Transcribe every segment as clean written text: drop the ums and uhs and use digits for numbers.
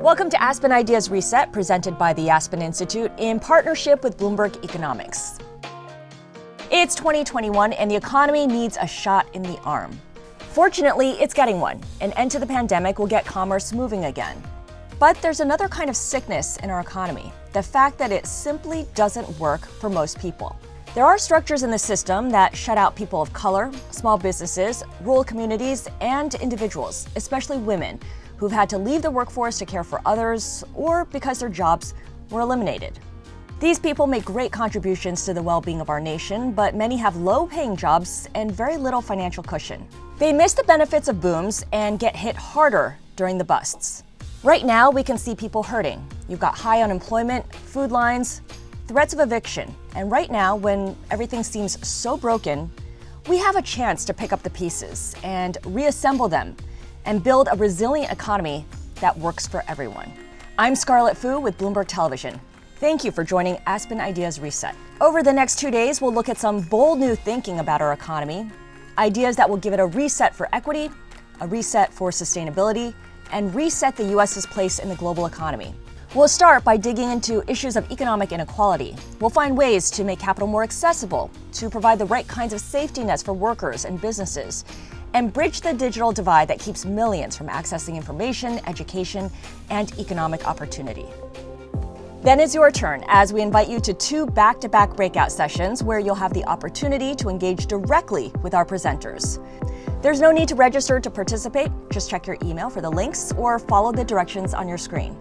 Welcome to Aspen Ideas Reset, presented by the Aspen Institute in partnership with Bloomberg Economics. It's 2021 and the economy needs a shot in the arm. Fortunately, it's getting one. An end to the pandemic will get commerce moving again. But there's another kind of sickness in our economy, the fact that it simply doesn't work for most people. There are structures in the system that shut out people of color, small businesses, rural communities, and individuals, especially women, who've had to leave the workforce to care for others or because their jobs were eliminated. These people make great contributions to the well-being of our nation, but many have low-paying jobs and very little financial cushion. They miss the benefits of booms and get hit harder during the busts. Right now, we can see people hurting. You've got high unemployment, food lines, threats of eviction, and right now, when everything seems so broken, we have a chance to pick up the pieces and reassemble them and build a resilient economy that works for everyone. I'm Scarlett Fu with Bloomberg Television. Thank you for joining Aspen Ideas Reset. Over the next 2 days, we'll look at some bold new thinking about our economy, ideas that will give it a reset for equity, a reset for sustainability, and reset the U.S.'s place in the global economy. We'll start by digging into issues of economic inequality. We'll find ways to make capital more accessible, to provide the right kinds of safety nets for workers and businesses, and bridge the digital divide that keeps millions from accessing information, education, and economic opportunity. Then it's your turn as we invite you to 2 back-to-back breakout sessions where you'll have the opportunity to engage directly with our presenters. There's no need to register to participate. Just check your email for the links or follow the directions on your screen.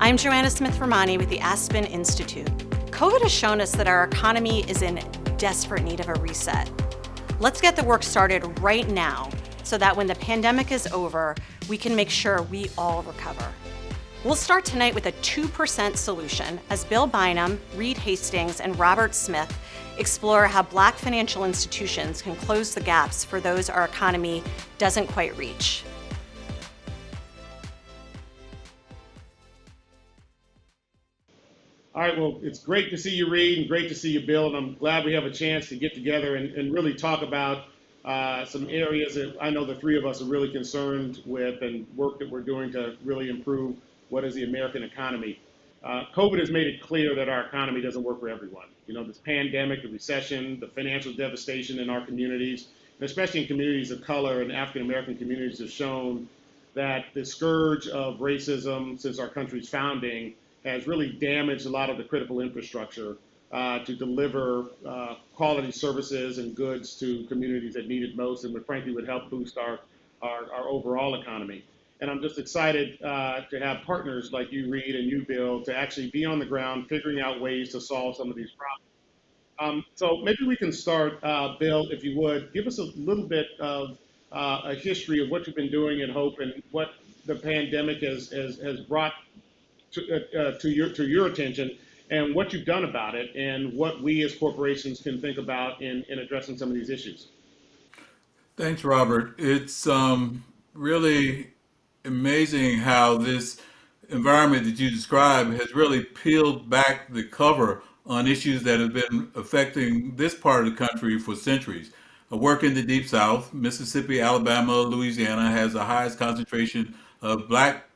I'm Joanna Smith-Romani with the Aspen Institute. COVID has shown us that our economy is in desperate need of a reset. Let's get the work started right now so that when the pandemic is over, we can make sure we all recover. We'll start tonight with a 2% solution as Bill Bynum, Reed Hastings, and Robert Smith explore how Black financial institutions can close the gaps for those our economy doesn't quite reach. All right, well, it's great to see you, Reed, and great to see you, Bill, and I'm glad we have a chance to get together and really talk about some areas that I know the three of us are really concerned with and work that we're doing to really improve what is the American economy. COVID has made it clear that our economy doesn't work for everyone. You know, this pandemic, the recession, the financial devastation in our communities, and especially in communities of color and African-American communities have shown that the scourge of racism since our country's founding has really damaged a lot of the critical infrastructure to deliver quality services and goods to communities that need it most, and frankly would help boost our overall economy. And I'm just excited to have partners like you, Reed, and you, Bill, to actually be on the ground figuring out ways to solve some of these problems. So maybe we can start, Bill, if you would, give us a little bit of a history of what you've been doing at Hope and what the pandemic has brought to your attention and what you've done about it and what we as corporations can think about in addressing some of these issues. Thanks, Robert. It's really amazing how this environment that you described has really peeled back the cover on issues that have been affecting this part of the country for centuries. I work in the Deep South. Mississippi, Alabama, Louisiana has the highest concentration of Black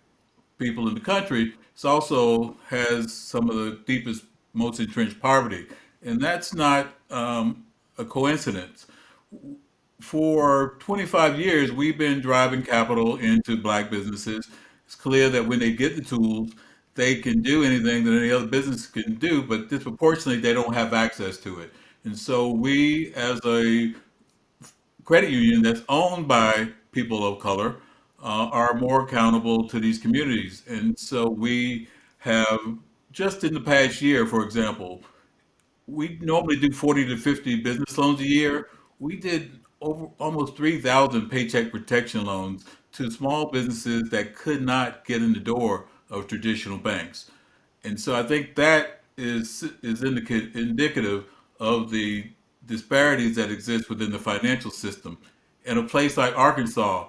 people in the country. It also has some of the deepest, most entrenched poverty. And that's not a coincidence. For 25 years, we've been driving capital into Black businesses. It's clear that when they get the tools, they can do anything that any other business can do, but disproportionately, they don't have access to it. And so we, as a credit union that's owned by people of color, are more accountable to these communities. And so we have, just in the past year, for example, we normally do 40 to 50 business loans a year. We did over almost 3,000 paycheck protection loans to small businesses that could not get in the door of traditional banks. And so I think that is indicative of the disparities that exist within the financial system. In a place like Arkansas,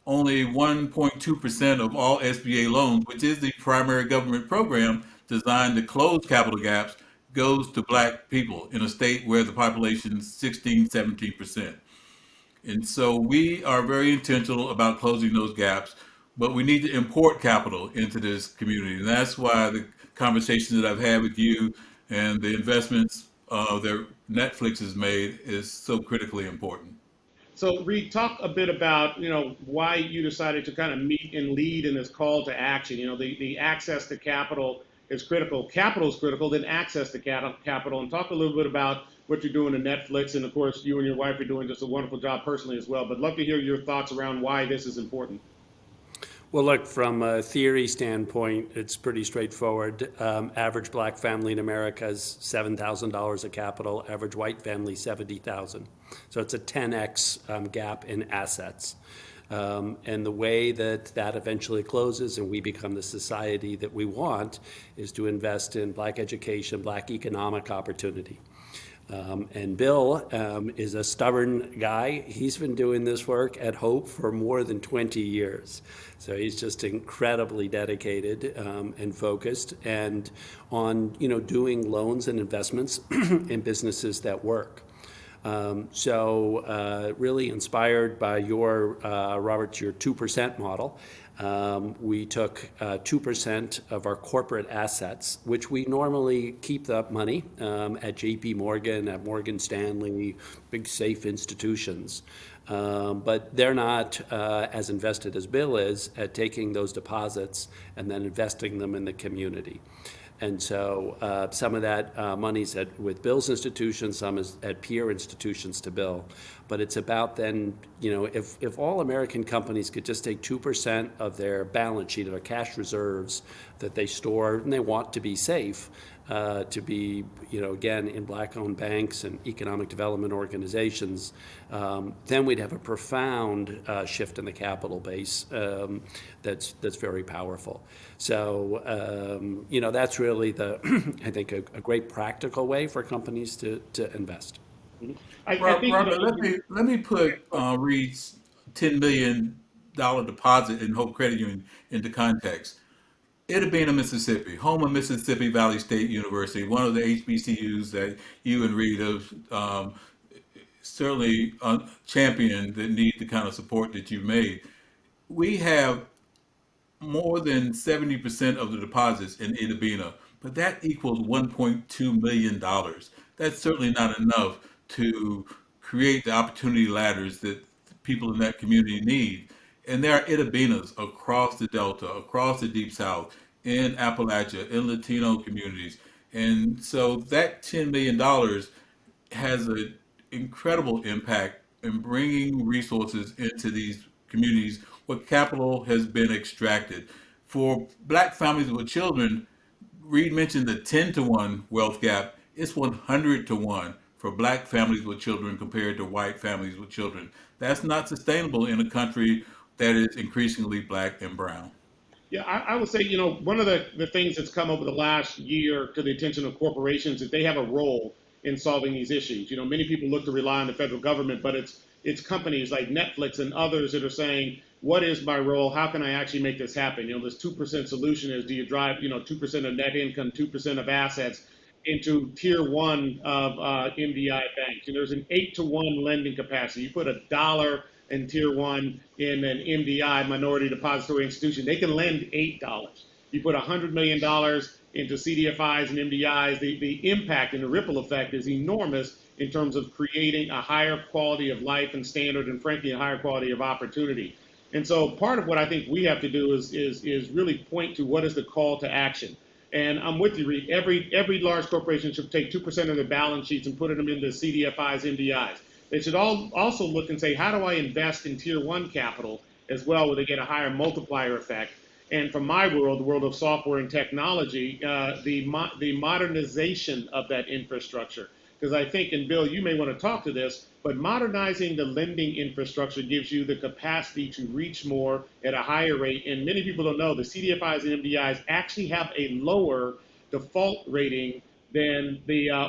only 1.2% of all SBA loans, which is the primary government program designed to close capital gaps, goes to Black people in a state where the population is 16, 17%. And so we are very intentional about closing those gaps, but we need to import capital into this community. And that's why the conversations that I've had with you and the investments that Netflix has made is so critically important. So, Reed, talk a bit about why you decided to kind of meet and lead in this call to action. The access to capital is critical. Capital is critical. Then access to capital, and talk a little bit about what you're doing in Netflix, and of course, you and your wife are doing just a wonderful job personally as well. But love to hear your thoughts around why this is important. Well, look, from a theory standpoint, it's pretty straightforward. Average black family in America is $7,000 of capital. Average white family, 70,000. So it's a 10x gap in assets. And the way that that eventually closes and we become the society that we want is to invest in black education, black economic opportunity. And Bill is a stubborn guy. He's been doing this work at Hope for more than 20 years. So he's just incredibly dedicated and focused and on doing loans and investments in businesses that work. Really inspired by your, Robert, your 2% model. We took 2% of our corporate assets, which we normally keep the money at JP Morgan, at Morgan Stanley, big safe institutions. But they're not as invested as Bill is at taking those deposits and then investing them in the community. And so some of that money's with Bill's institution, some is at peer institutions to Bill. But it's about then, if all American companies could just take 2% of their balance sheet, of their cash reserves that they store and they want to be safe, to be, again, in black-owned banks and economic development organizations, then we'd have a profound shift in the capital base that's very powerful. So, that's really I think, a great practical way for companies to invest. I think Robert, let me put Reed's $10 million deposit in Hope Credit Union into context. Itabena, Mississippi, home of Mississippi Valley State University, one of the HBCUs that you and Reed have certainly championed that need the kind of support that you've made. We have more than 70% of the deposits in Itabena, but that equals $1.2 million. That's certainly not enough to create the opportunity ladders that people in that community need. And there are Itabenas across the Delta, across the Deep South, in Appalachia, in Latino communities. And so that $10 million has an incredible impact in bringing resources into these communities where capital has been extracted. For black families with children, Reed mentioned the 10 to 1 wealth gap. It's 100 to 1 for black families with children compared to white families with children. That's not sustainable in a country that is increasingly black and brown. Yeah, I would say, one of the things that's come over the last year to the attention of corporations is they have a role in solving these issues. Many people look to rely on the federal government, but it's companies like Netflix and others that are saying, what is my role? How can I actually make this happen? This 2% solution is, do you drive, 2% of net income, 2% of assets into tier one of MDI banks? And there's an 8 to 1 lending capacity. You put $1 in tier one in an MDI, minority depository institution, they can lend $8. You put $100 million into CDFIs and MDIs, the impact and the ripple effect is enormous in terms of creating a higher quality of life and standard, and frankly, a higher quality of opportunity. And so part of what I think we have to do is really point to what is the call to action. And I'm with you, Reed. Every large corporation should take 2% of their balance sheets and put them into CDFIs, MDIs. They should also look and say, how do I invest in tier one capital as well, where they get a higher multiplier effect? And from my world, the world of software and technology, the modernization of that infrastructure. Because I think, and Bill, you may want to talk to this, but modernizing the lending infrastructure gives you the capacity to reach more at a higher rate. And many people don't know the CDFIs and MDIs actually have a lower default rating than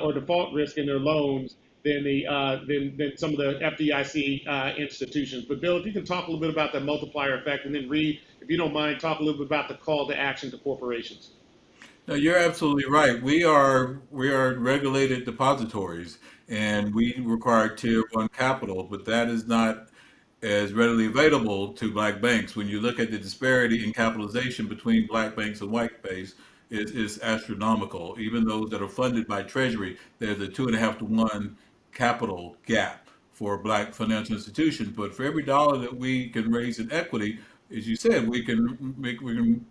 or default risk in their loans than some of the FDIC institutions. But Bill, if you can talk a little bit about that multiplier effect, and then Reed, if you don't mind, talk a little bit about the call to action to corporations. No, you're absolutely right. We are regulated depositories, and we require tier one capital, but that is not as readily available to black banks. When you look at the disparity in capitalization between black banks and white banks, is astronomical. Even those that are funded by Treasury, there's a 2.5 to 1 capital gap for black financial institutions. But for every dollar that we can raise in equity, as you said, we can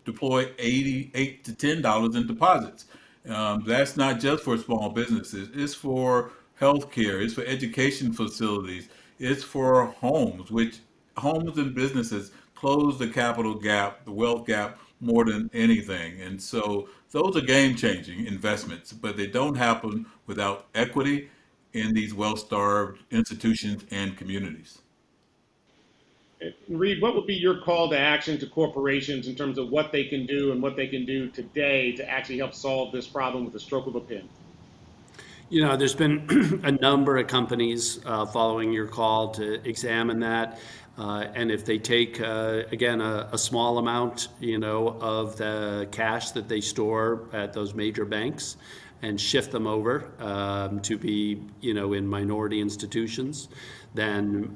deploy $8 to $10 in deposits. That's not just for small businesses. It's for healthcare. It's for education facilities. It's for homes, which homes and businesses close the capital gap, the wealth gap, more than anything. And so those are game-changing investments, but they don't happen without equity in these well-starved institutions and communities. Reed, what would be your call to action to corporations in terms of what they can do and what they can do today to actually help solve this problem with the stroke of a pen? There's been a number of companies following your call to examine that. And if they take, again, a small amount, of the cash that they store at those major banks and shift them over to be, in minority institutions, then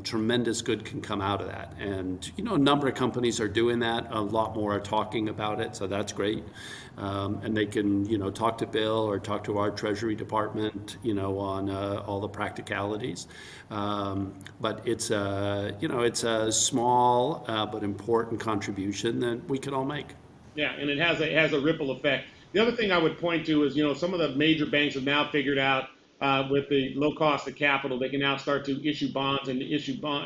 tremendous good can come out of that. And, a number of companies are doing that. A lot more are talking about it, so that's great. And they can, talk to Bill or talk to our Treasury Department, on all the practicalities. But it's a small but important contribution that we can all make. Yeah, and it has a ripple effect. The other thing I would point to is, some of the major banks have now figured out with the low cost of capital, they can now start to issue bonds and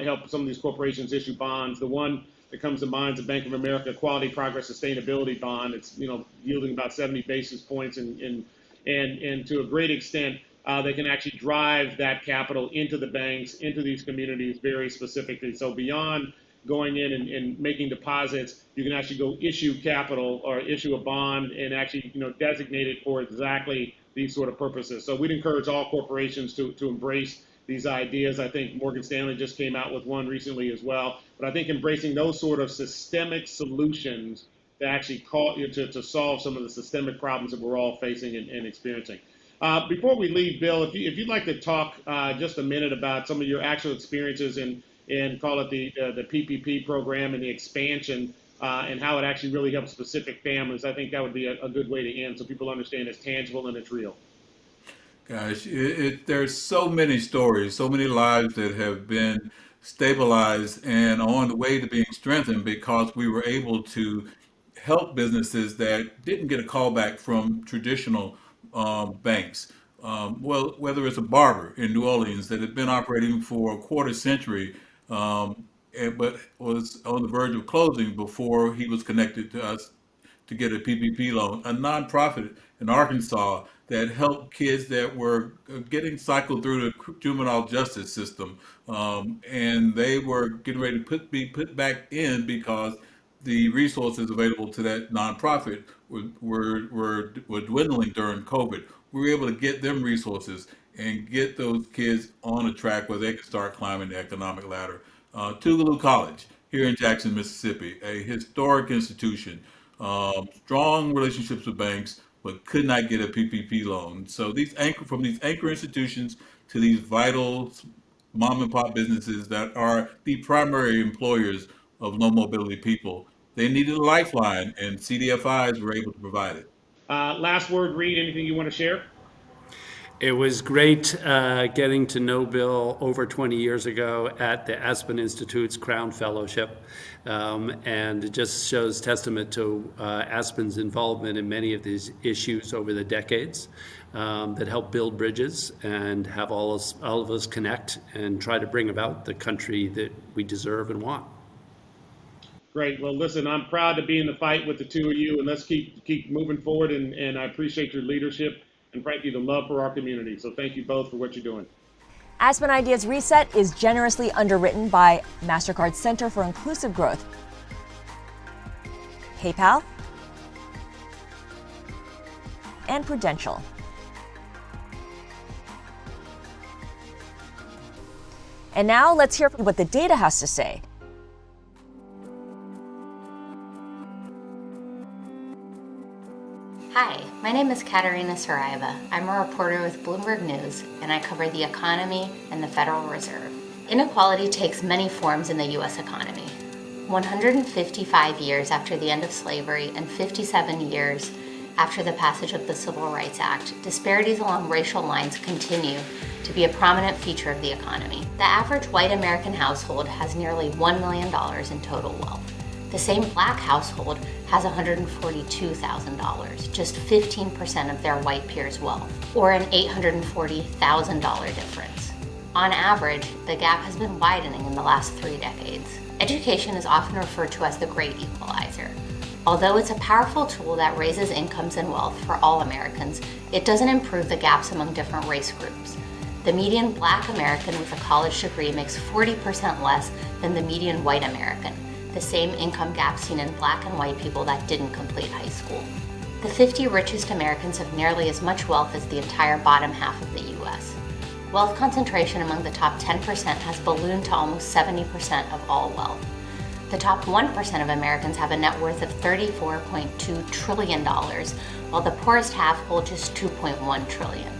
help some of these corporations issue bonds. The one that comes to mind is the Bank of America Quality Progress Sustainability Bond. It's yielding about 70 basis points, and to a great extent they can actually drive that capital into the banks, into these communities very specifically. So beyond going in and making deposits, you can actually go issue capital or issue a bond and actually designate it for exactly these sort of purposes. So we'd encourage all corporations to embrace these ideas. I think Morgan Stanley just came out with one recently as well. But I think embracing those sort of systemic solutions to actually to solve some of the systemic problems that we're all facing and experiencing. Before we leave, Bill, if you'd like to talk just a minute about some of your actual experiences in call it the PPP program and the expansion and how it actually really helps specific families, I think that would be a good way to end so people understand it's tangible and it's real. Gosh, there's so many stories, so many lives that have been stabilized and on the way to being strengthened because we were able to help businesses that didn't get a call back from traditional banks. Well, whether it's a barber in New Orleans that had been operating for a quarter century, but was on the verge of closing before he was connected to us to get a PPP loan, a nonprofit in Arkansas that helped kids that were getting cycled through the juvenile justice system, and they were getting ready to be put back in because the resources available to that nonprofit were dwindling during COVID. We were able to get them resources and get those kids on a track where they could start climbing the economic ladder. Tougaloo College here in Jackson, Mississippi, a historic institution, strong relationships with banks, but could not get a PPP loan. So from these anchor institutions to these vital mom and pop businesses that are the primary employers of low mobility people, they needed a lifeline, and CDFIs were able to provide it. Last word, Reed, anything you want to share? It was great getting to know Bill over 20 years ago at the Aspen Institute's Crown Fellowship. And it just shows testament to Aspen's involvement in many of these issues over the decades that help build bridges and have all of us connect and try to bring about the country that we deserve and want. Great. Well, listen, I'm proud to be in the fight with the two of you, and let's keep moving forward. And I appreciate your leadership and, frankly, the love for our community. So thank you both for what you're doing. Aspen Ideas Reset is generously underwritten by MasterCard Center for Inclusive Growth, PayPal, and Prudential. And now let's hear what the data has to say. Hi, My name is Katerina Saraiva. I'm a reporter with Bloomberg News, and I cover the economy and the Federal Reserve. Inequality takes many forms in the U.S. economy. 155 years after the end of slavery and 57 years after the passage of the Civil Rights Act, disparities along racial lines continue to be a prominent feature of the economy. The average white American household has nearly $1 million in total wealth. The same black household has $142,000, just 15% of their white peers' wealth, or an $840,000 difference. On average, the gap has been widening in the last 3 decades. Education is often referred to as the great equalizer. Although it's a powerful tool that raises incomes and wealth for all Americans, it doesn't improve the gaps among different race groups. The median black American with a college degree makes 40% less than the median white American, the same income gap seen in black and white people that didn't complete high school. The 50 richest Americans have nearly as much wealth as the entire bottom half of the U.S. Wealth concentration among the top 10% has ballooned to almost 70% of all wealth. The top 1% of Americans have a net worth of $34.2 trillion, while the poorest half hold just $2.1 trillion,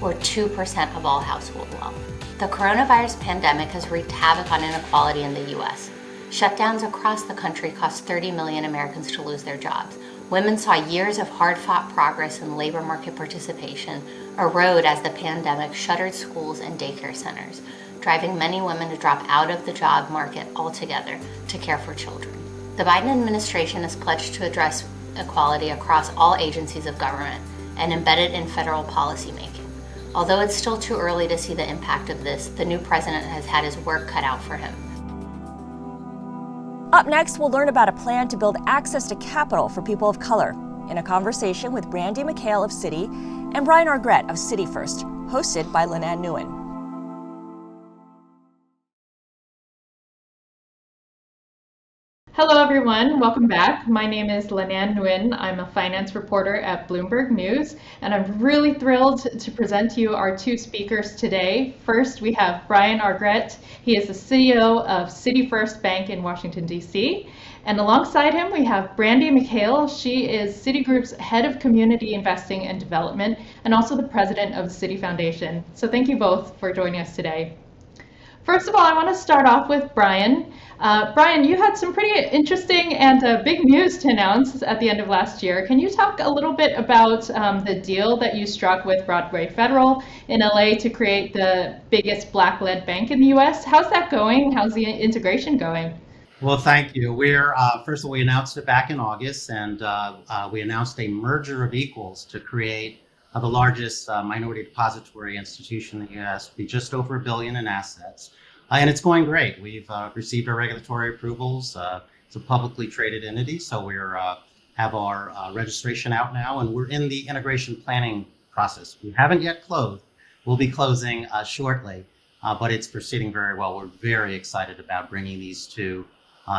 or 2% of all household wealth. The coronavirus pandemic has wreaked havoc on inequality in the U.S. Shutdowns across the country cost 30 million Americans to lose their jobs. Women saw years of hard-fought progress in labor market participation erode as the pandemic shuttered schools and daycare centers, driving many women to drop out of the job market altogether to care for children. The Biden administration has pledged to address equality across all agencies of government and embed it in federal policymaking. Although it's still too early to see the impact of this, the new president has had his work cut out for him. Up next, we'll learn about a plan to build access to capital for people of color in a conversation with Brandy McHale of Citi and Brian Argrett of Citi First, hosted by Linan Nguyen. Hello, everyone. Welcome back. My name is Linan Nguyen. I'm a finance reporter at Bloomberg News, and I'm really thrilled to present to you our 2 speakers today. First, we have Brian Argrett. He is the CEO of Citi First Bank in Washington, D.C. And alongside him, we have Brandy McHale. She is Citigroup's Head of Community Investing and Development, and also the President of the Citi Foundation. So thank you both for joining us today. First of all, I want to start off with Brian. Brian, you had some pretty interesting and big news to announce at the end of last year. Can you talk a little bit about the deal that you struck with Broadway Federal in LA to create the biggest Black-led bank in the US? How's that going? How's the integration going? Well, thank you. First of all, we announced it back in August, and we announced a merger of equals to create the largest minority depository institution in the US, be just over $1 billion in assets. And it's going great. We've received our regulatory approvals. It's a publicly traded entity, so we have our registration out now, and we're in the integration planning process. We haven't yet closed. We'll be closing shortly, but it's proceeding very well. We're very excited about bringing these 2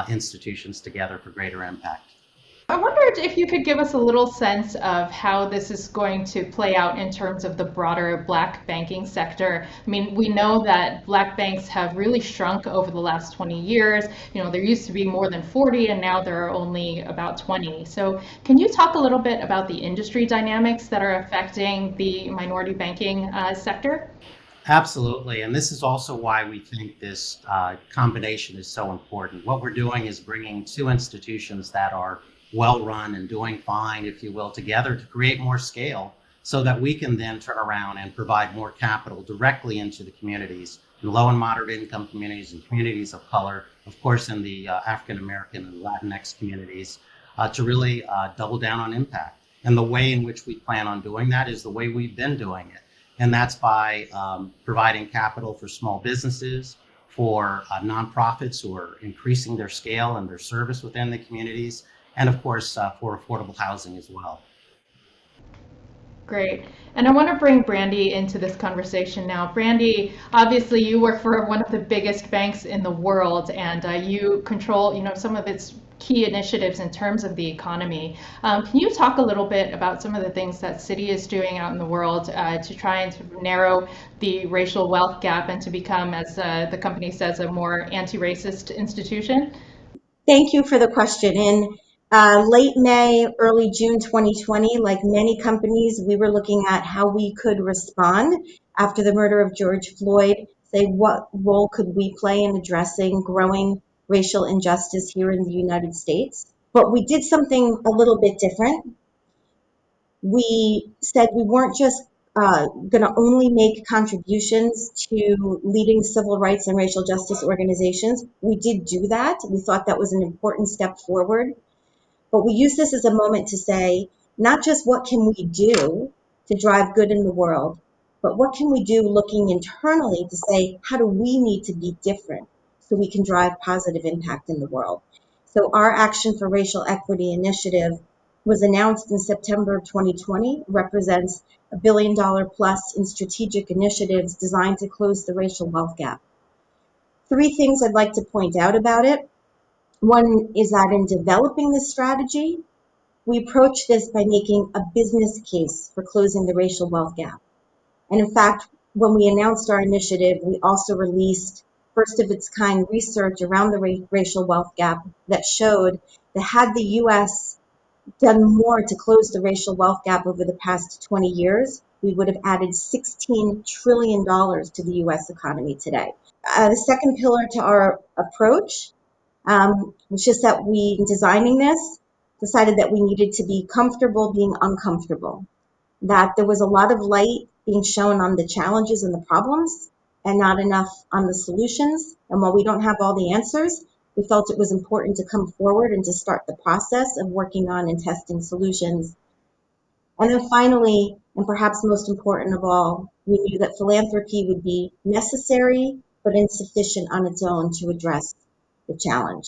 institutions together for greater impact. I wondered if you could give us a little sense of how this is going to play out in terms of the broader Black banking sector. I mean, we know that Black banks have really shrunk over the last 20 years. You know, there used to be more than 40, and now there are only about 20. So can you talk a little bit about the industry dynamics that are affecting the minority banking sector? Absolutely. And this is also why we think this combination is so important. What we're doing is bringing 2 institutions that are well run and doing fine, if you will, together to create more scale so that we can then turn around and provide more capital directly into the communities, in low and moderate income communities and communities of color, of course, in the African American and Latinx communities, to really double down on impact. And the way in which we plan on doing that is the way we've been doing it. And that's by providing capital for small businesses, for nonprofits who are increasing their scale and their service within the communities, and of course, for affordable housing as well. Great. And I want to bring Brandy into this conversation now. Brandy, obviously you work for one of the biggest banks in the world, and you control, some of its key initiatives in terms of the economy. Can you talk a little bit about some of the things that Citi is doing out in the world to try and sort of narrow the racial wealth gap and to become, as the company says, a more anti-racist institution? Thank you for the question. Late May, early June 2020, like many companies, we were looking at how we could respond after the murder of George Floyd, say what role could we play in addressing growing racial injustice here in the United States. But we did something a little bit different. We said we weren't just going to only make contributions to leading civil rights and racial justice organizations. We did do that. We thought that was an important step forward. But we use this as a moment to say, not just what can we do to drive good in the world, but what can we do looking internally to say, how do we need to be different so we can drive positive impact in the world? So our Action for Racial Equity initiative was announced in September of 2020, represents $1 billion plus in strategic initiatives designed to close the racial wealth gap. Three things I'd like to point out about it. One is that in developing this strategy, we approach this by making a business case for closing the racial wealth gap. And in fact, when we announced our initiative, we also released first of its kind research around the racial wealth gap that showed that had the US done more to close the racial wealth gap over the past 20 years, we would have added $16 trillion to the US economy today. The second pillar to our approach was just that we, in designing this, decided that we needed to be comfortable being uncomfortable, that there was a lot of light being shown on the challenges and the problems and not enough on the solutions. And while we don't have all the answers, we felt it was important to come forward and to start the process of working on and testing solutions. And then finally, and perhaps most important of all, we knew that philanthropy would be necessary but insufficient on its own to address the challenge.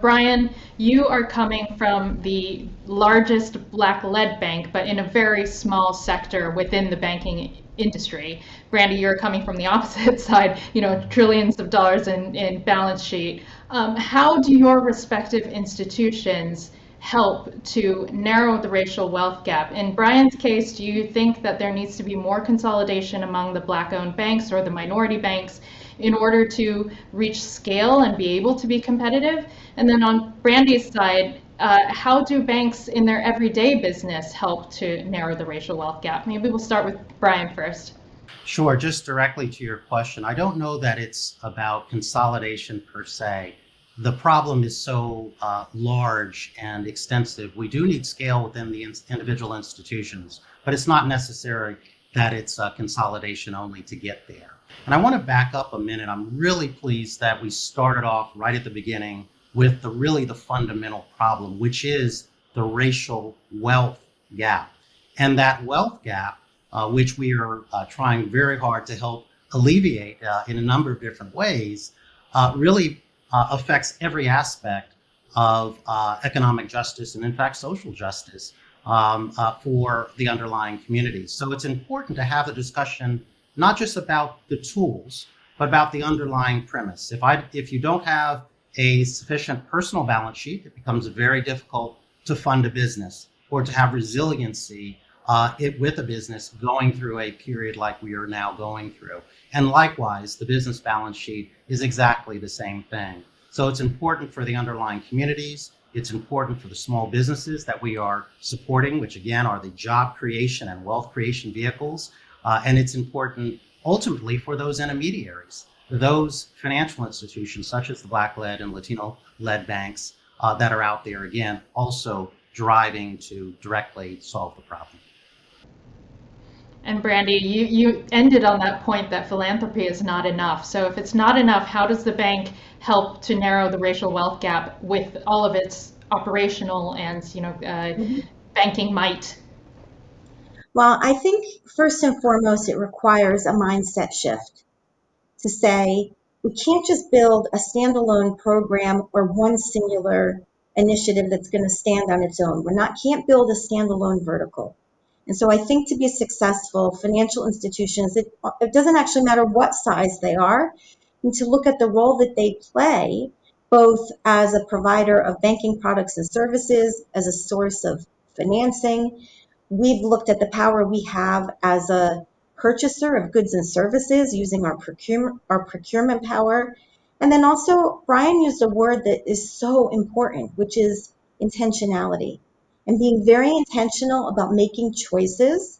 Brian, you are coming from the largest black-led bank, but in a very small sector within the banking industry. Brandy, you're coming from the opposite side, trillions of dollars in balance sheet. How do your respective institutions help to narrow the racial wealth gap? In Brian's case, do you think that there needs to be more consolidation among the black-owned banks or the minority banks in order to reach scale and be able to be competitive? And then on Brandy's side, how do banks in their everyday business help to narrow the racial wealth gap? Maybe we'll start with Brian first. Sure, just directly to your question, I don't know that it's about consolidation per se. The problem is so large and extensive. We do need scale within the individual institutions, but it's not necessary that it's consolidation only to get there. And I want to back up a minute. I'm really pleased that we started off right at the beginning with the fundamental problem, which is the racial wealth gap. And that wealth gap, which we are trying very hard to help alleviate in a number of different ways, really affects every aspect of economic justice and, in fact, social justice for the underlying communities. So it's important to have a discussion not just about the tools, but about the underlying premise. If you don't have a sufficient personal balance sheet, it becomes very difficult to fund a business or to have resiliency with a business going through a period like we are now going through. And likewise, the business balance sheet is exactly the same thing. So it's important for the underlying communities. It's important for the small businesses that we are supporting, which again are the job creation and wealth creation vehicles. And it's important ultimately for those intermediaries, those financial institutions such as the Black-led and Latino-led banks that are out there, again, also driving to directly solve the problem. And Brandy, you ended on that point that philanthropy is not enough. So if it's not enough, how does the bank help to narrow the racial wealth gap with all of its operational and banking might? Well, I think first and foremost, it requires a mindset shift to say we can't just build a standalone program or one singular initiative that's going to stand on its own. Can't build a standalone vertical. And so I think to be successful, financial institutions, it doesn't actually matter what size they are, need to look at the role that they play, both as a provider of banking products and services, as a source of financing. We've looked at the power we have as a purchaser of goods and services using our procurement power. And then also, Brian used a word that is so important, which is intentionality and being very intentional about making choices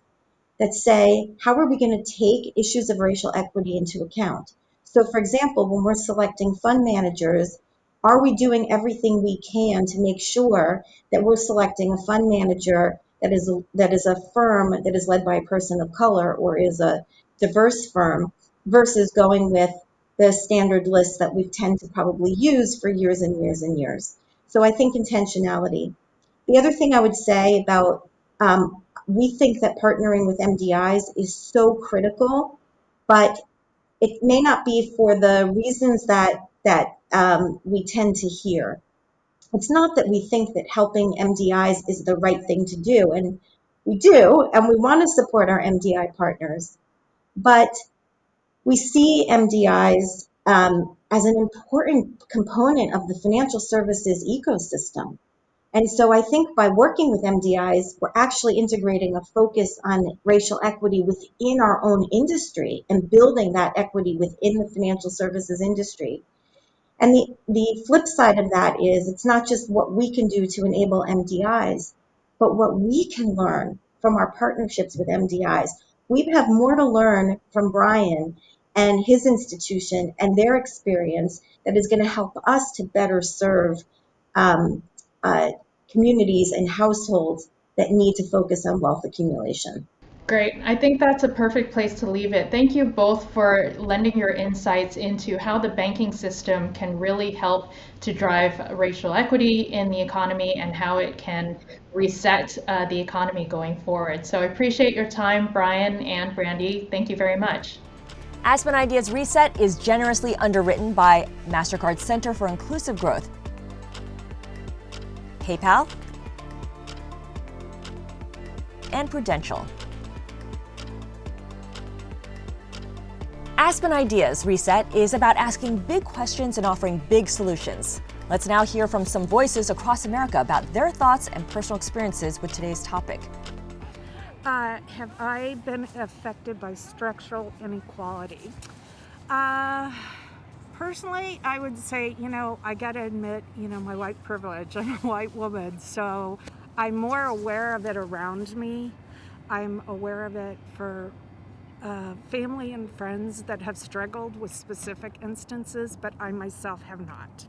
that say, how are we going to take issues of racial equity into account? So, for example, when we're selecting fund managers, are we doing everything we can to make sure that we're selecting a fund manager that is a firm that is led by a person of color or is a diverse firm versus going with the standard list that we tend to probably use for years and years and years? So I think intentionality. The other thing I would say about we think that partnering with MDIs is so critical, but it may not be for the reasons that we tend to hear. It's not that we think that helping MDIs is the right thing to do, and we do, and we want to support our MDI partners, but we see MDIs as an important component of the financial services ecosystem. And so I think by working with MDIs, we're actually integrating a focus on racial equity within our own industry and building that equity within the financial services industry. And the flip side of that is it's not just what we can do to enable MDIs, but what we can learn from our partnerships with MDIs. We have more to learn from Brian and his institution and their experience that is going to help us to better serve um, communities and households that need to focus on wealth accumulation. Great. I think that's a perfect place to leave it. Thank you both for lending your insights into how the banking system can really help to drive racial equity in the economy and how it can reset the economy going forward. So I appreciate your time, Brian and Brandy. Thank you very much. Aspen Ideas Reset is generously underwritten by MasterCard Center for Inclusive Growth, PayPal, and Prudential. Aspen Ideas Reset is about asking big questions and offering big solutions. Let's now hear from some voices across America about their thoughts and personal experiences with today's topic. Have I been affected by structural inequality? Personally, I would say, I got to admit, my white privilege. I'm a white woman, so I'm more aware of it around me. I'm aware of it for family and friends that have struggled with specific instances, but I myself have not.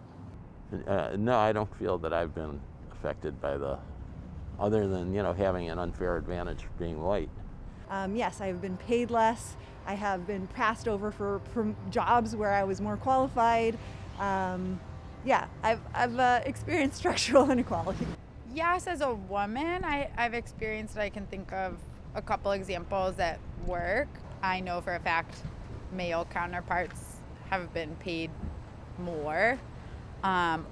No, I don't feel that I've been affected by other than, having an unfair advantage being white. Yes, I've been paid less. I have been passed over for jobs where I was more qualified. I've experienced structural inequality. Yes, as a woman, I've experienced, I can think of a couple examples at work. I know for a fact male counterparts have been paid more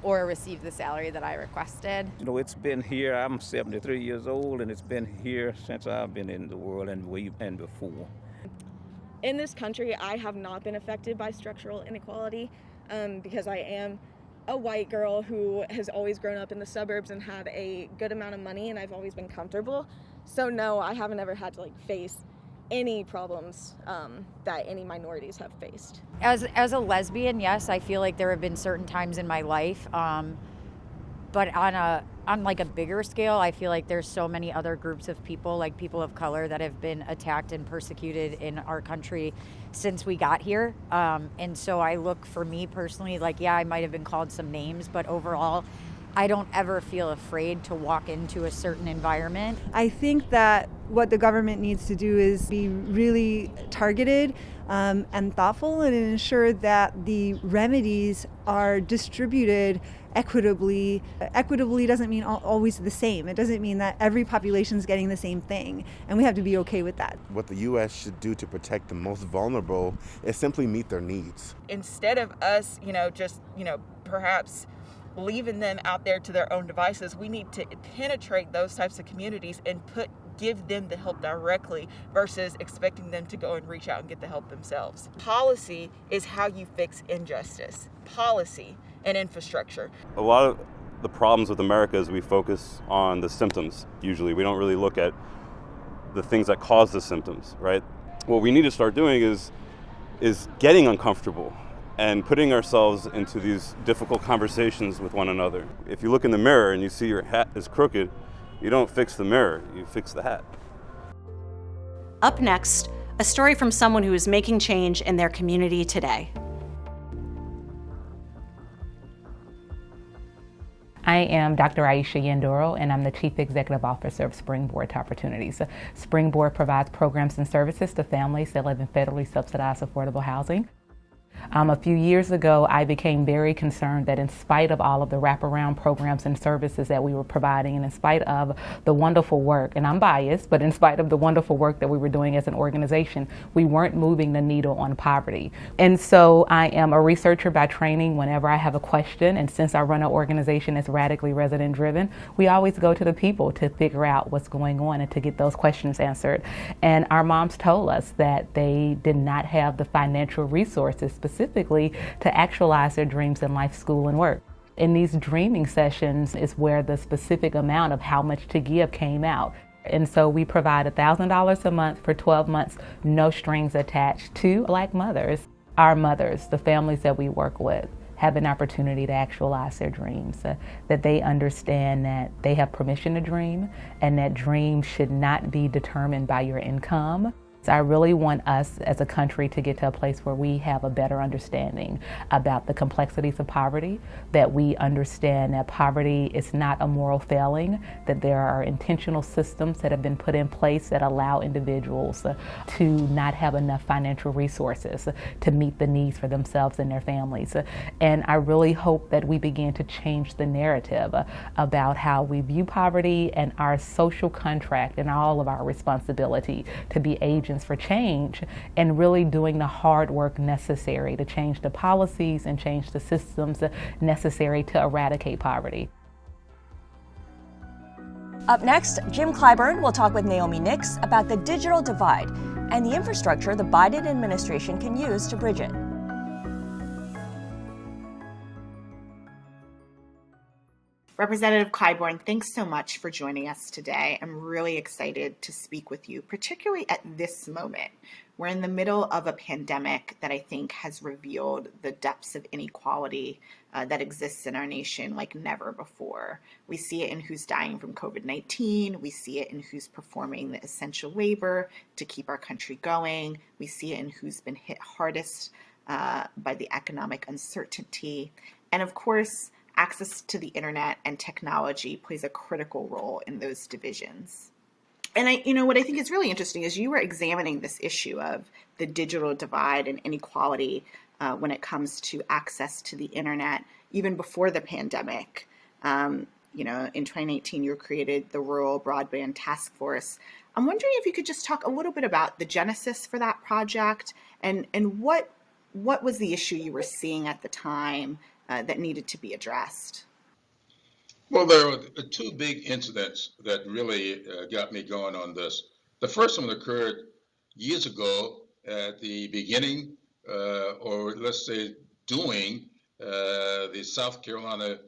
or received the salary that I requested. It's been here. I'm 73 years old, and it's been here since I've been in the world and before. In this country, I have not been affected by structural inequality because I am a white girl who has always grown up in the suburbs and had a good amount of money, and I've always been comfortable. So no, I haven't ever had to face any problems that any minorities have faced. As a lesbian, yes, I feel like there have been certain times in my life, but on a bigger scale, I feel like there's so many other groups of people, like people of color, that have been attacked and persecuted in our country since we got here. And so I look, for me personally, I might have been called some names, but overall, I don't ever feel afraid to walk into a certain environment. I think that what the government needs to do is be really targeted and thoughtful and ensure that the remedies are distributed equitably. Equitably doesn't mean always the same. It doesn't mean that every population is getting the same thing, and we have to be okay with that. What the U.S. should do to protect the most vulnerable is simply meet their needs. Instead of us, perhaps leaving them out there to their own devices, we need to penetrate those types of communities and give them the help directly versus expecting them to go and reach out and get the help themselves. Policy is how you fix injustice. Policy and infrastructure. A lot of the problems with America is we focus on the symptoms. Usually we don't really look at the things that cause the symptoms, right? What we need to start doing is getting uncomfortable and putting ourselves into these difficult conversations with one another. If you look in the mirror and you see your hat is crooked, you don't fix the mirror, you fix the hat. Up next, a story from someone who is making change in their community today. I am Dr. Aisha Yandoro, and I'm the Chief Executive Officer of Springboard to Opportunities. Springboard provides programs and services to families that live in federally subsidized affordable housing. A few years ago, I became very concerned that in spite of all of the wraparound programs and services that we were providing, and in spite of the wonderful work, and I'm biased, but in spite of the wonderful work that we were doing as an organization, we weren't moving the needle on poverty. And so I am a researcher by training. Whenever I have a question, and since I run an organization that's radically resident driven, we always go to the people to figure out what's going on and to get those questions answered. And our moms told us that they did not have the financial resources specifically to actualize their dreams in life, school, and work. In these dreaming sessions is where the specific amount of how much to give came out. And so we provide $1,000 a month for 12 months, no strings attached, to Black mothers. Our mothers, the families that we work with, have an opportunity to actualize their dreams, that they understand that they have permission to dream and that dreams should not be determined by your income. I really want us as a country to get to a place where we have a better understanding about the complexities of poverty, that we understand that poverty is not a moral failing, that there are intentional systems that have been put in place that allow individuals to not have enough financial resources to meet the needs for themselves and their families. And I really hope that we begin to change the narrative about how we view poverty and our social contract and all of our responsibility to be agents for change, and really doing the hard work necessary to change the policies and change the systems necessary to eradicate poverty. Up next, Jim Clyburn will talk with Naomi Nix about the digital divide and the infrastructure the Biden administration can use to bridge it. Representative Clyburn, thanks so much for joining us today. I'm really excited to speak with you, particularly at this moment. We're in the middle of a pandemic that I think has revealed the depths of inequality that exists in our nation like never before. We see it in who's dying from COVID-19. We see it in who's performing the essential labor to keep our country going. We see it in who's been hit hardest by the economic uncertainty. And of course, access to the internet and technology plays a critical role in those divisions. And what I think is really interesting is you were examining this issue of the digital divide and inequality when it comes to access to the internet, even before the pandemic. In 2018, you created the Rural Broadband Task Force. I'm wondering if you could just talk a little bit about the genesis for that project and what was the issue you were seeing at the time that needed to be addressed? Well, there were two big incidents that really got me going on this. The first one occurred years ago at the beginning, or let's say during the South Carolina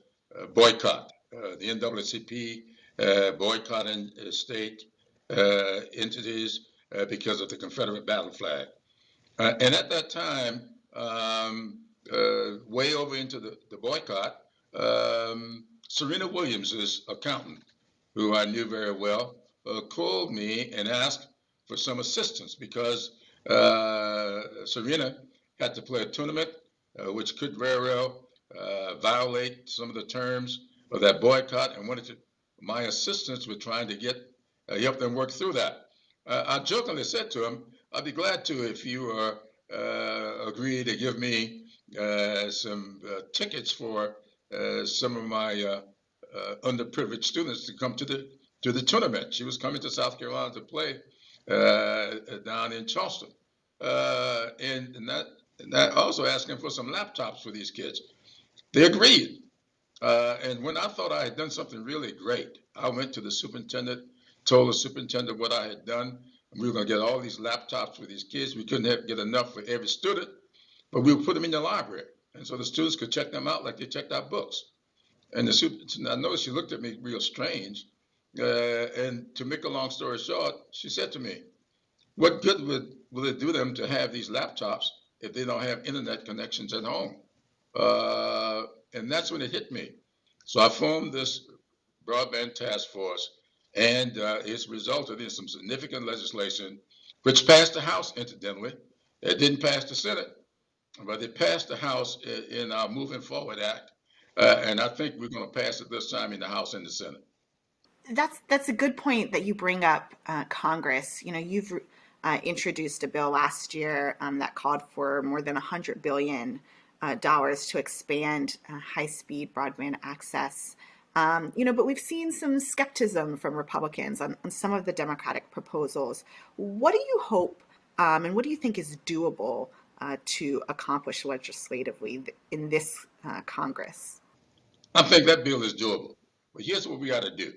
boycott, the NAACP boycotting state entities because of the Confederate battle flag. And at that time, way over into the boycott, Serena Williams' accountant, who I knew very well, called me and asked for some assistance because Serena had to play a tournament, which could very well violate some of the terms of that boycott, and wanted my assistance with trying to help them work through that. I jokingly said to him, I'd be glad to if you agree to give me some tickets for some of my underprivileged students to come to the tournament. She was coming to South Carolina to play down in Charleston, and that also asking for some laptops for these kids. They agreed, and when I thought I had done something really great, I went to the superintendent, told the superintendent what I had done. We were going to get all these laptops for these kids. We couldn't get enough for every student, but we would put them in the library, and so the students could check them out like they checked out books. And I noticed she looked at me real strange. And to make a long story short, she said to me, what good will it do them to have these laptops if they don't have internet connections at home. And that's when it hit me. So I formed this broadband task force, and it's resulted in some significant legislation, which passed the House, incidentally. It didn't pass the Senate, but it passed the House in our Moving Forward Act. And I think we're going to pass it this time in the House and the Senate. That's a good point that you bring up, Congress. You know, you've introduced a bill last year that called for more than $100 billion to expand high-speed broadband access. But we've seen some skepticism from Republicans on some of the Democratic proposals. What do you hope and what do you think is doable to accomplish legislatively in this Congress? I think that bill is doable. But here's what we got to do.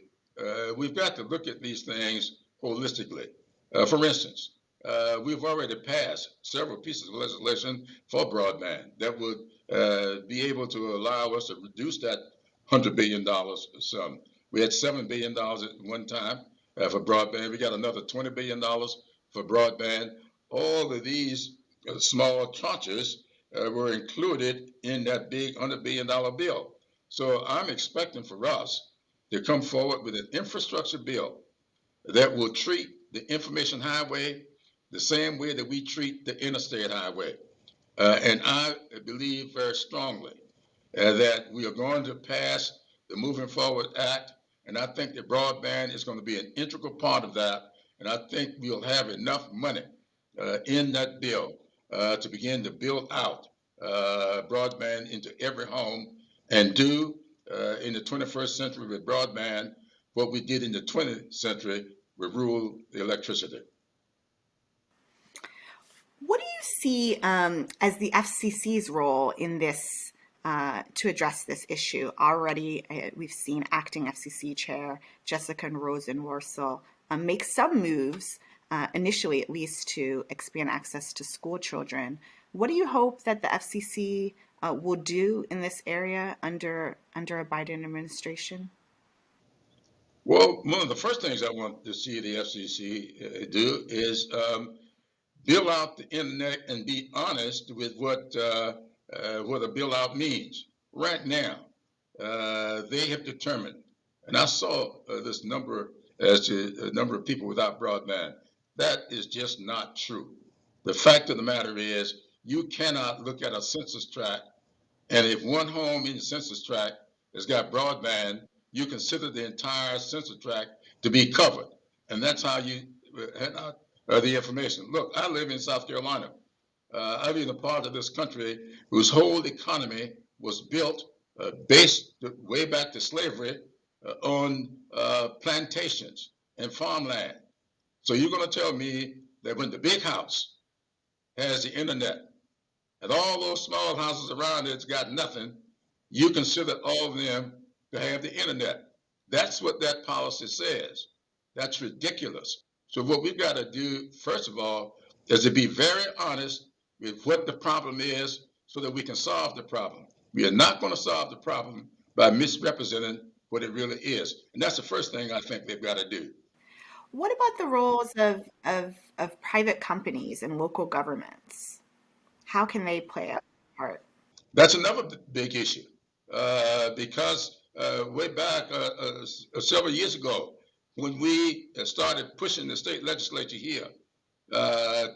We've got to look at these things holistically. For instance, we've already passed several pieces of legislation for broadband that would be able to allow us to reduce that $100 billion sum. We had $7 billion at one time for broadband. We got another $20 billion for broadband. All of these small tranches were included in that big $100 billion bill. So I'm expecting for us to come forward with an infrastructure bill that will treat the information highway the same way that we treat the interstate highway. And I believe very strongly that we are going to pass the Moving Forward Act, and I think that broadband is going to be an integral part of that, and I think we'll have enough money in that bill to begin to build out broadband into every home and do in the 21st century with broadband what we did in the 20th century with rural electricity. What do you see as the FCC's role in this to address this issue? Already, we've seen acting FCC chair Jessica Rosenworcel make some moves, initially at least, to expand access to school children. What do you hope that the FCC will do in this area under a Biden administration? Well, one of the first things I want to see the FCC do is build out the internet and be honest with what a build out means. Right now, they have determined, and I saw this number as to the number of people without broadband. That is just not true. The fact of the matter is, you cannot look at a census tract, and if one home in the census tract has got broadband, you consider the entire census tract to be covered. And that's how you hand out the information. Look, I live in South Carolina. I live in a part of this country whose whole economy was built based way back to slavery on plantations and farmland. So you're going to tell me that when the big house has the internet and all those small houses around it's got nothing, you consider all of them to have the internet. That's what that policy says. That's ridiculous. So what we've got to do, first of all, is to be very honest with what the problem is so that we can solve the problem. We are not going to solve the problem by misrepresenting what it really is. And that's the first thing I think they've got to do. What about the roles of private companies and local governments? How can they play a part? That's another big issue because way back several years ago, when we started pushing the state legislature here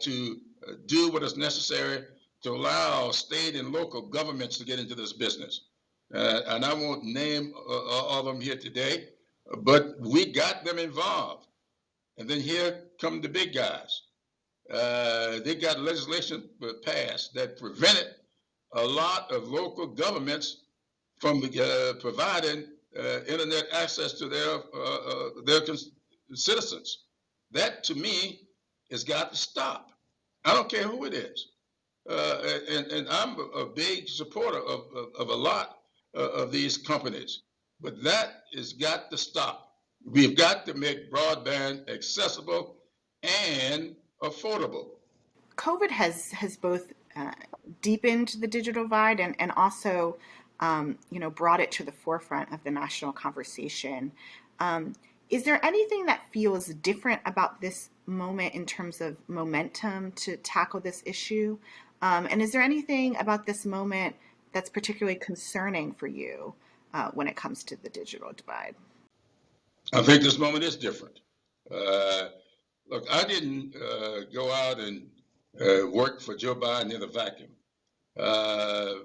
to do what is necessary to allow state and local governments to get into this business. And I won't name all of them here today, but we got them involved. And then here come the big guys. They got legislation passed that prevented a lot of local governments from providing internet access to their citizens. That, to me, has got to stop. I don't care who it is. And I'm a big supporter of a lot of these companies. But that has got to stop. We've got to make broadband accessible and affordable. COVID has both deepened the digital divide and also brought it to the forefront of the national conversation. Is there anything that feels different about this moment in terms of momentum to tackle this issue? And is there anything about this moment that's particularly concerning for you when it comes to the digital divide? I think this moment is different. Look, I didn't go out and work for Joe Biden in a vacuum.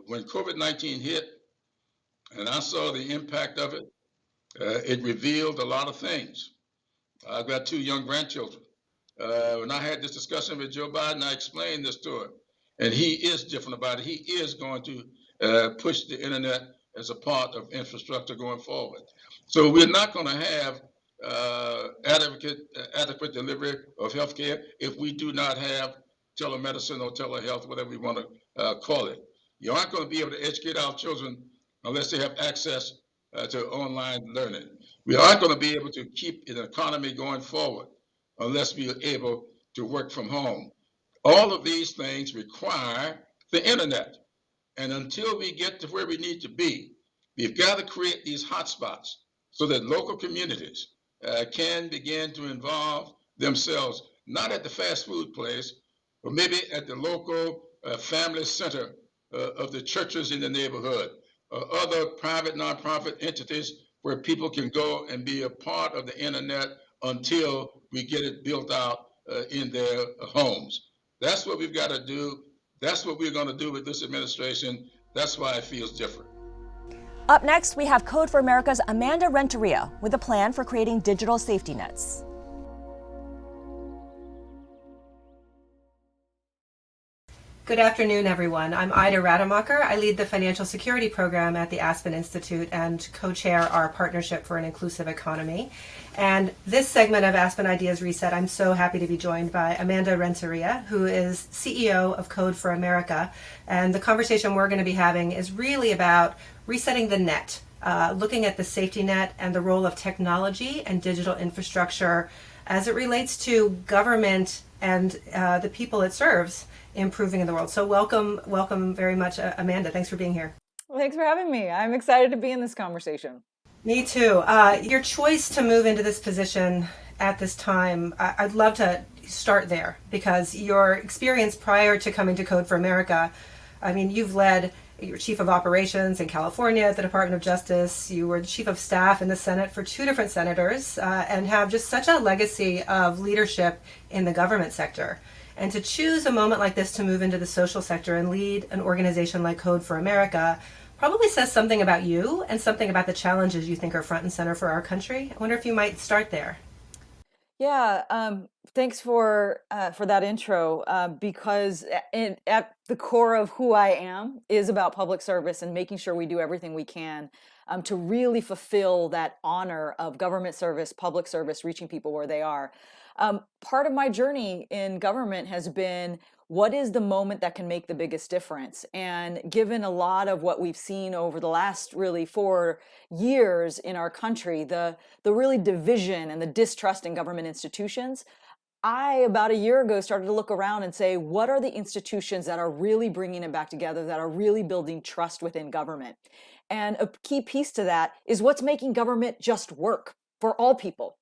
When COVID-19 hit and I saw the impact of it, it revealed a lot of things. I've got 2 young grandchildren. When I had this discussion with Joe Biden, I explained this to him. And he is different about it. He is going to push the internet as a part of infrastructure going forward. So we're not going to have adequate delivery of healthcare if we do not have telemedicine or telehealth, whatever we want to call it. You aren't going to be able to educate our children unless they have access to online learning. We aren't going to be able to keep an economy going forward unless we are able to work from home. All of these things require the internet. And until we get to where we need to be, we've got to create these hotspots so that local communities can begin to involve themselves, not at the fast food place, but maybe at the local family center of the churches in the neighborhood, or other private nonprofit entities where people can go and be a part of the internet until we get it built out in their homes. That's what we've got to do. That's what we're going to do with this administration. That's why it feels different. Up next, we have Code for America's Amandarenzeria with a plan for creating digital safety nets. Good afternoon, everyone. I'm Ida Rademacher. I lead the Financial Security Program at the Aspen Institute and co-chair our Partnership for an Inclusive Economy. And this segment of Aspen Ideas Reset, I'm so happy to be joined by Amandarenzeria, who is CEO of Code for America. And the conversation we're going to be having is really about resetting the net, looking at the safety net and the role of technology and digital infrastructure as it relates to government and the people it serves improving in the world. So welcome very much, Amanda. Thanks for being here. Well, thanks for having me. I'm excited to be in this conversation. Me too. Your choice to move into this position at this time, I'd love to start there, because your experience prior to coming to Code for America, I mean, you've led, you were chief of operations in California at the Department of Justice. You were the chief of staff in the Senate for 2 different senators, and have just such a legacy of leadership in the government sector. And to choose a moment like this to move into the social sector and lead an organization like Code for America probably says something about you and something about the challenges you think are front and center for our country. I wonder if you might start there. Yeah, thanks for that intro, because at the core of who I am is about public service and making sure we do everything we can to really fulfill that honor of government service, public service, reaching people where they are. Part of my journey in government has been, what is the moment that can make the biggest difference? And given a lot of what we've seen over the last really 4 years in our country, the really division and the distrust in government institutions, I, about a year ago, started to look around and say, what are the institutions that are really bringing it back together, that are really building trust within government? And a key piece to that is what's making government just work for all people.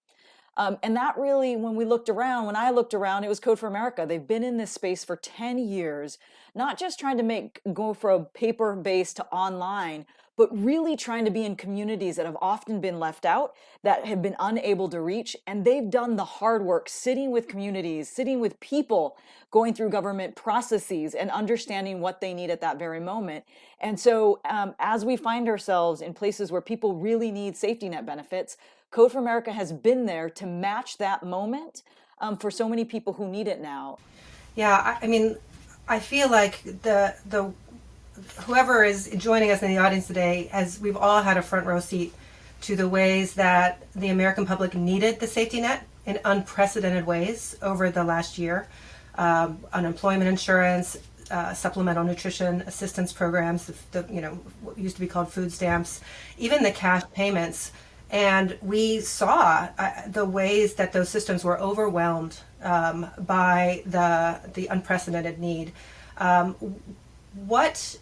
And that really, when I looked around, it was Code for America. They've been in this space for 10 years, not just trying to go from paper-based to online, but really trying to be in communities that have often been left out, that have been unable to reach. And they've done the hard work, sitting with communities, sitting with people, going through government processes and understanding what they need at that very moment. And so as we find ourselves in places where people really need safety net benefits, Code for America has been there to match that moment for so many people who need it now. Yeah, I mean, I feel like the whoever is joining us in the audience today, as we've all had a front row seat to the ways that the American public needed the safety net in unprecedented ways over the last year. Unemployment insurance, supplemental nutrition assistance programs, what used to be called food stamps, even the cash payments. And we saw the ways that those systems were overwhelmed by the unprecedented need. What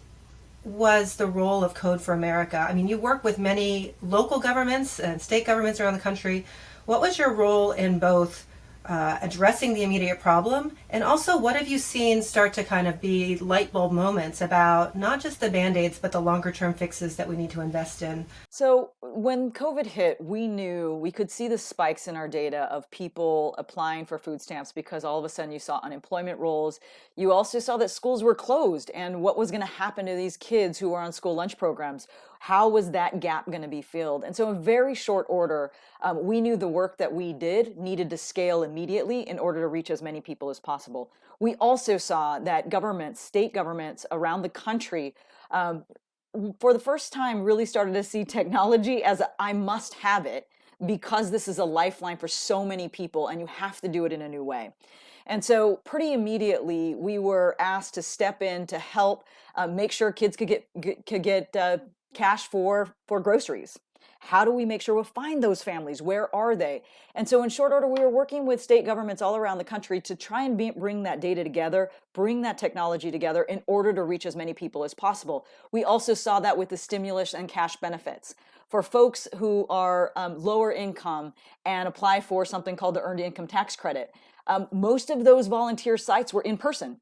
was the role of Code for America? I mean, you work with many local governments and state governments around the country. What was your role in both addressing the immediate problem? And also, what have you seen start to kind of be light bulb moments about not just the Band-Aids, but the longer term fixes that we need to invest in? So when COVID hit, we knew we could see the spikes in our data of people applying for food stamps because all of a sudden you saw unemployment rolls. You also saw that schools were closed and what was going to happen to these kids who were on school lunch programs. How was that gap going to be filled? And so in very short order, we knew the work that we did needed to scale immediately in order to reach as many people as possible. We also saw that governments, state governments around the country, for the first time really started to see technology as I must have it because this is a lifeline for so many people and you have to do it in a new way. And so pretty immediately we were asked to step in to help make sure kids could get cash for groceries. How do we make sure we'll find those families? Where are they? And so in short order, we were working with state governments all around the country to try and bring that data together, bring that technology together in order to reach as many people as possible. We also saw that with the stimulus and cash benefits. For folks who are lower income and apply for something called the Earned Income Tax Credit, most of those volunteer sites were in person.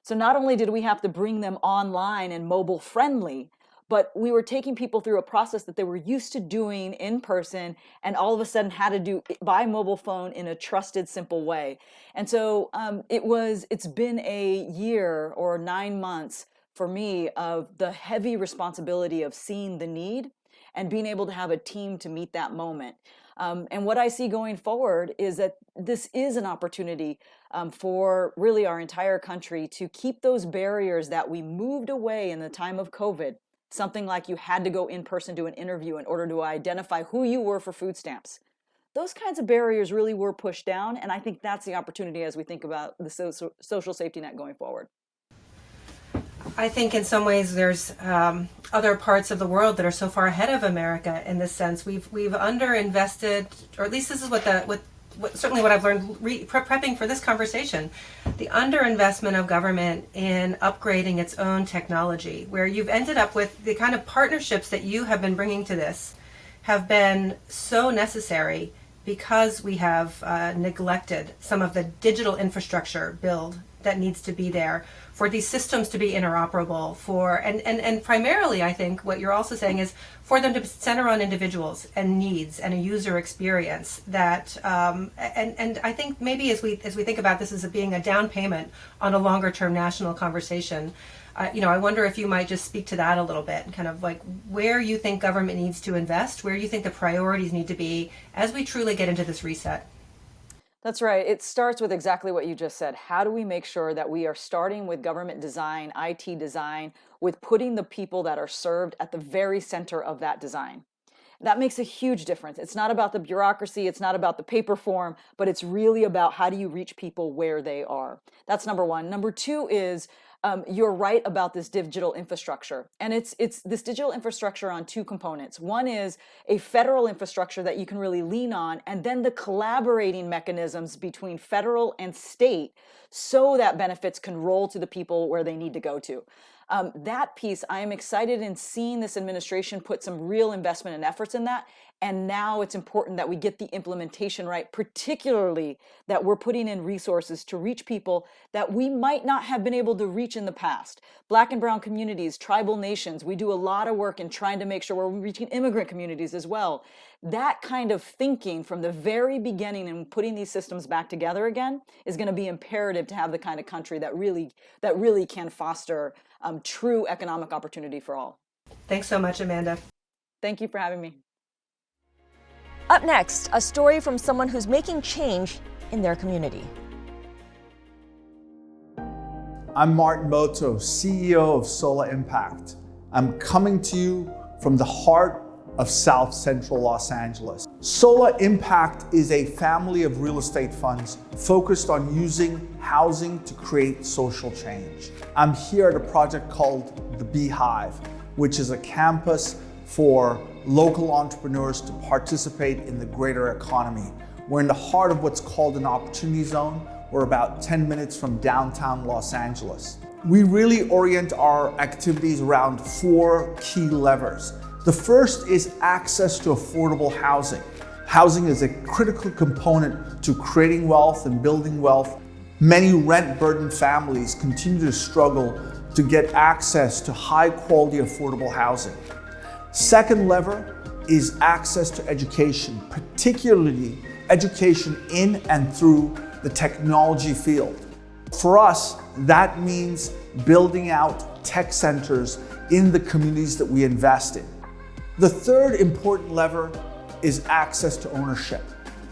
So not only did we have to bring them online and mobile friendly, but we were taking people through a process that they were used to doing in person and all of a sudden had to do by mobile phone in a trusted, simple way. And so it's been a year or 9 months for me of the heavy responsibility of seeing the need and being able to have a team to meet that moment. And what I see going forward is that this is an opportunity for really our entire country to keep those barriers that we moved away in the time of COVID. Something like you had to go in person to an interview in order to identify who you were for food stamps. Those kinds of barriers really were pushed down, and I think that's the opportunity as we think about the social safety net going forward. I think in some ways there's other parts of the world that are so far ahead of America in this sense. We've underinvested, or at least this is certainly what I've learned prepping for this conversation, the underinvestment of government in upgrading its own technology, where you've ended up with the kind of partnerships that you have been bringing to this have been so necessary because we have neglected some of the digital infrastructure build that needs to be there for these systems to be interoperable and primarily I think what you're also saying is for them to center on individuals and needs and a user experience that and I think maybe as we think about this as being a down payment on a longer term national conversation, I wonder if you might just speak to that a little bit, kind of like where you think government needs to invest, where you think the priorities need to be as we truly get into this reset. That's right. It starts with exactly what you just said. How do we make sure that we are starting with government design, IT design, with putting the people that are served at the very center of that design? That makes a huge difference. It's not about the bureaucracy, it's not about the paper form, but it's really about how do you reach people where they are. That's number one. Number two is you're right about this digital infrastructure. And it's this digital infrastructure on two components. One is a federal infrastructure that you can really lean on, and then the collaborating mechanisms between federal and state so that benefits can roll to the people where they need to go to. That piece, I am excited in seeing this administration put some real investment and efforts in that. And now it's important that we get the implementation right, particularly that we're putting in resources to reach people that we might not have been able to reach in the past. Black and brown communities, tribal nations, we do a lot of work in trying to make sure we're reaching immigrant communities as well. That kind of thinking from the very beginning and putting these systems back together again is going to be imperative to have the kind of country that really can foster true economic opportunity for all. Thanks so much, Amanda. Thank you for having me. Up next, a story from someone who's making change in their community. I'm Martin Moto, CEO of Solar Impact. I'm coming to you from the heart of South Central Los Angeles. Solar Impact is a family of real estate funds focused on using housing to create social change. I'm here at a project called The Beehive, which is a campus for local entrepreneurs to participate in the greater economy. We're in the heart of what's called an opportunity zone. We're about 10 minutes from downtown Los Angeles. We really orient our activities around 4 key levers. The first is access to affordable housing. Housing is a critical component to creating wealth and building wealth. Many rent-burdened families continue to struggle to get access to high-quality, affordable housing. Second lever is access to education, particularly education in and through the technology field. For us, that means building out tech centers in the communities that we invest in. The third important lever is access to ownership,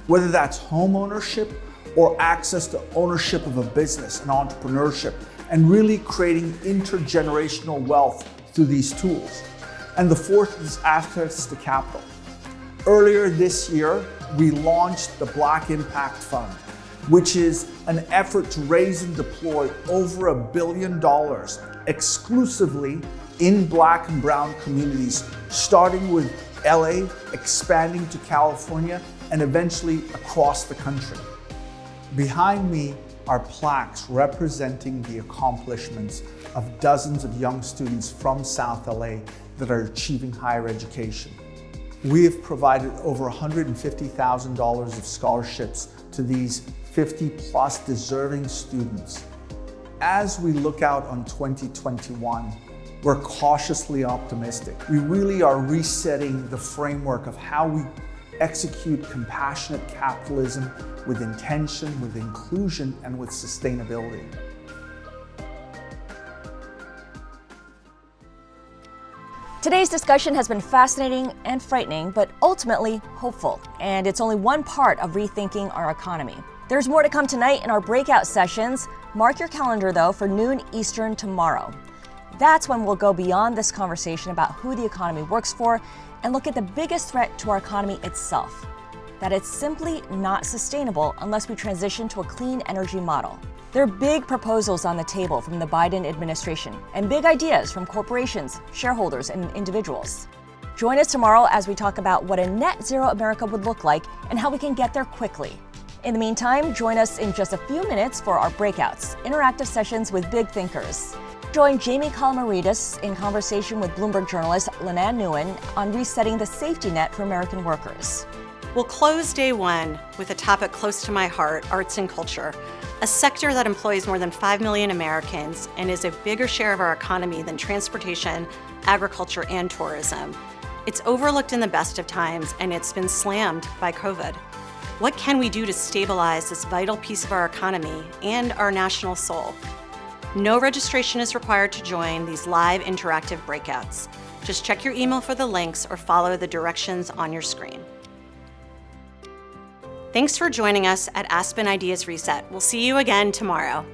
whether that's home ownership or access to ownership of a business and entrepreneurship, and really creating intergenerational wealth through these tools. And the fourth is access to capital. Earlier this year, we launched the Black Impact Fund, which is an effort to raise and deploy over $1 billion exclusively in Black and Brown communities, starting with LA, expanding to California, and eventually across the country. Behind me are plaques representing the accomplishments of dozens of young students from South LA that are achieving higher education. We have provided over $150,000 of scholarships to these 50+ deserving students. As we look out on 2021, we're cautiously optimistic. We really are resetting the framework of how we execute compassionate capitalism with intention, with inclusion, and with sustainability. Today's discussion has been fascinating and frightening, but ultimately hopeful. And it's only one part of rethinking our economy. There's more to come tonight in our breakout sessions. Mark your calendar, though, for noon Eastern tomorrow. That's when we'll go beyond this conversation about who the economy works for and look at the biggest threat to our economy itself, that it's simply not sustainable unless we transition to a clean energy model. There are big proposals on the table from the Biden administration and big ideas from corporations, shareholders, and individuals. Join us tomorrow as we talk about what a net zero America would look like and how we can get there quickly. In the meantime, join us in just a few minutes for our breakouts, interactive sessions with big thinkers. Join Jamie Calamaridis in conversation with Bloomberg journalist Lenan Nguyen on resetting the safety net for American workers. We'll close day one with a topic close to my heart, arts and culture, a sector that employs more than 5 million Americans and is a bigger share of our economy than transportation, agriculture, and tourism. It's overlooked in the best of times, and it's been slammed by COVID. What can we do to stabilize this vital piece of our economy and our national soul? No registration is required to join these live interactive breakouts. Just check your email for the links or follow the directions on your screen. Thanks for joining us at Aspen Ideas Reset. We'll see you again tomorrow.